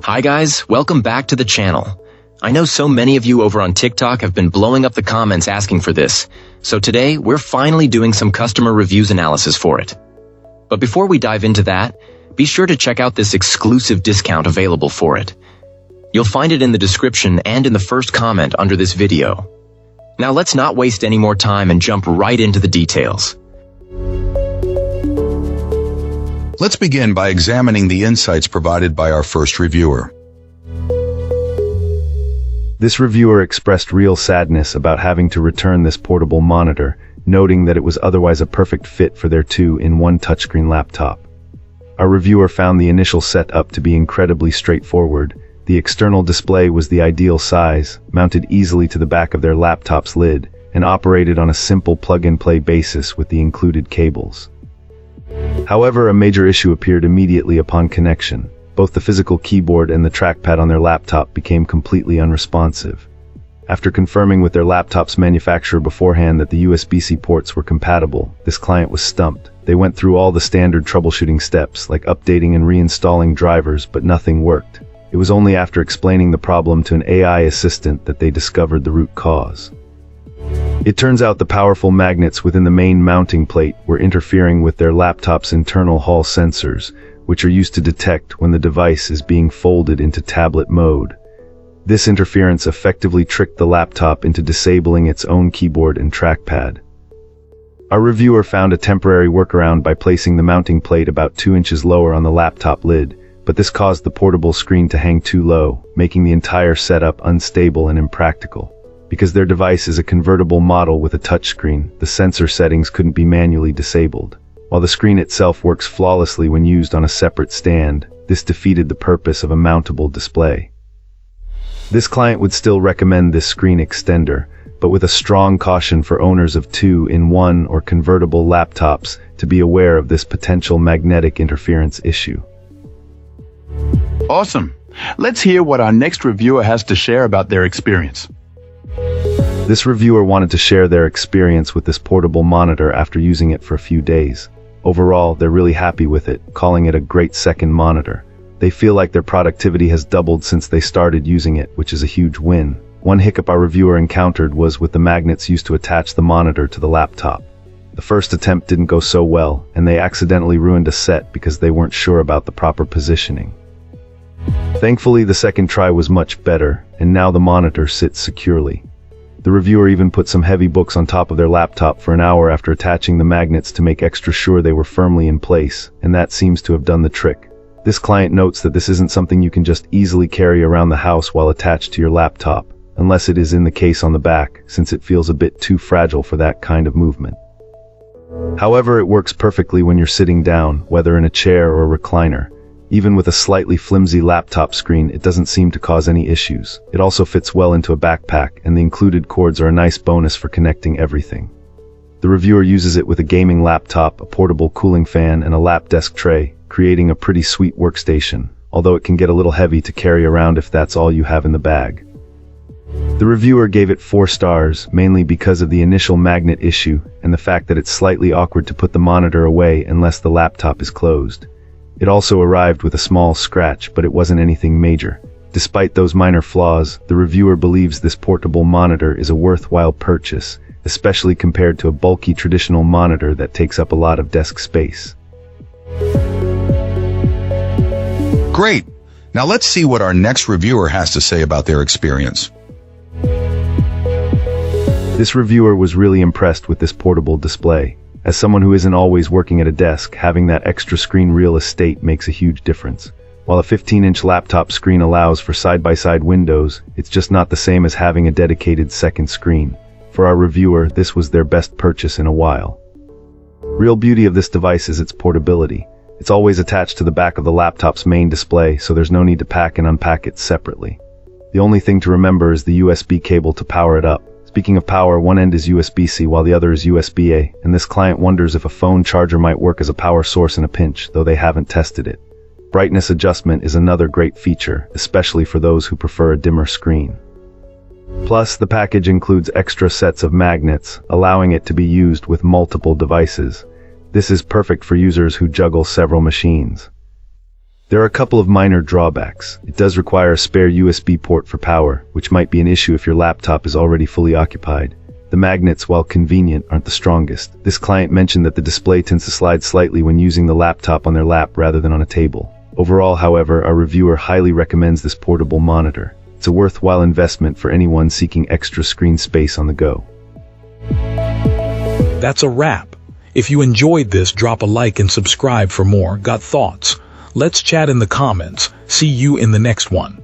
Hi guys, welcome back to the channel. I know so many of you over on TikTok have been blowing up the comments asking for this, so today we're finally doing some customer reviews analysis for it. But before we dive into that, be sure to check out this exclusive discount available for it. You'll find it in the description and in the first comment under this video. Now let's not waste any more time and jump right into the details. Let's begin by examining the insights provided by our first reviewer. This reviewer expressed real sadness about having to return this portable monitor, noting that it was otherwise a perfect fit for their two-in-one touchscreen laptop. Our reviewer found the initial setup to be incredibly straightforward. The external display was the ideal size, mounted easily to the back of their laptop's lid, and operated on a simple plug-and-play basis with the included cables. However, a major issue appeared immediately upon connection. Both the physical keyboard and the trackpad on their laptop became completely unresponsive. After confirming with their laptop's manufacturer beforehand that the USB-C ports were compatible, this client was stumped. They went through all the standard troubleshooting steps, like updating and reinstalling drivers, but nothing worked. It was only after explaining the problem to an AI assistant that they discovered the root cause. It turns out the powerful magnets within the main mounting plate were interfering with their laptop's internal hall sensors, which are used to detect when the device is being folded into tablet mode. This interference effectively tricked the laptop into disabling its own keyboard and trackpad. Our reviewer found a temporary workaround by placing the mounting plate about 2 inches lower on the laptop lid, but this caused the portable screen to hang too low, making the entire setup unstable and impractical. Because their device is a convertible model with a touchscreen, the sensor settings couldn't be manually disabled. While the screen itself works flawlessly when used on a separate stand, this defeated the purpose of a mountable display. This client would still recommend this screen extender, but with a strong caution for owners of two-in-one or convertible laptops to be aware of this potential magnetic interference issue. Awesome. Let's hear what our next reviewer has to share about their experience. This reviewer wanted to share their experience with this portable monitor after using it for a few days. Overall, they're really happy with it, calling it a great second monitor. They feel like their productivity has doubled since they started using it, which is a huge win. One hiccup our reviewer encountered was with the magnets used to attach the monitor to the laptop. The first attempt didn't go so well, and they accidentally ruined a set because they weren't sure about the proper positioning. Thankfully, the second try was much better, and now the monitor sits securely. The reviewer even put some heavy books on top of their laptop for an hour after attaching the magnets to make extra sure they were firmly in place, and that seems to have done the trick. This client notes that this isn't something you can just easily carry around the house while attached to your laptop, unless it is in the case on the back, since it feels a bit too fragile for that kind of movement. However, it works perfectly when you're sitting down, whether in a chair or a recliner. Even with a slightly flimsy laptop screen, it doesn't seem to cause any issues. It also fits well into a backpack, and the included cords are a nice bonus for connecting everything. The reviewer uses it with a gaming laptop, a portable cooling fan, and a lap desk tray, creating a pretty sweet workstation, although it can get a little heavy to carry around if that's all you have in the bag. The reviewer gave it 4 stars, mainly because of the initial magnet issue and the fact that it's slightly awkward to put the monitor away unless the laptop is closed. It also arrived with a small scratch, but it wasn't anything major. Despite those minor flaws, the reviewer believes this portable monitor is a worthwhile purchase, especially compared to a bulky traditional monitor that takes up a lot of desk space. Great! Now let's see what our next reviewer has to say about their experience. This reviewer was really impressed with this portable display. As someone who isn't always working at a desk, having that extra screen real estate makes a huge difference. While a 15-inch laptop screen allows for side-by-side windows, it's just not the same as having a dedicated second screen. For our reviewer, this was their best purchase in a while. Real beauty of this device is its portability. It's always attached to the back of the laptop's main display, so there's no need to pack and unpack it separately. The only thing to remember is the USB cable to power it up. Speaking of power, one end is USB-C while the other is USB-A, and this client wonders if a phone charger might work as a power source in a pinch, though they haven't tested it. Brightness adjustment is another great feature, especially for those who prefer a dimmer screen. Plus, the package includes extra sets of magnets, allowing it to be used with multiple devices. This is perfect for users who juggle several machines. There are a couple of minor drawbacks. It does require a spare USB port for power, which might be an issue if your laptop is already fully occupied. The magnets, while convenient, aren't the strongest. This client mentioned that the display tends to slide slightly when using the laptop on their lap rather than on a table. Overall, however, our reviewer highly recommends this portable monitor. It's a worthwhile investment for anyone seeking extra screen space on the go. That's a wrap. If you enjoyed this, drop a like and subscribe for more. Got thoughts? Let's chat in the comments. See you in the next one.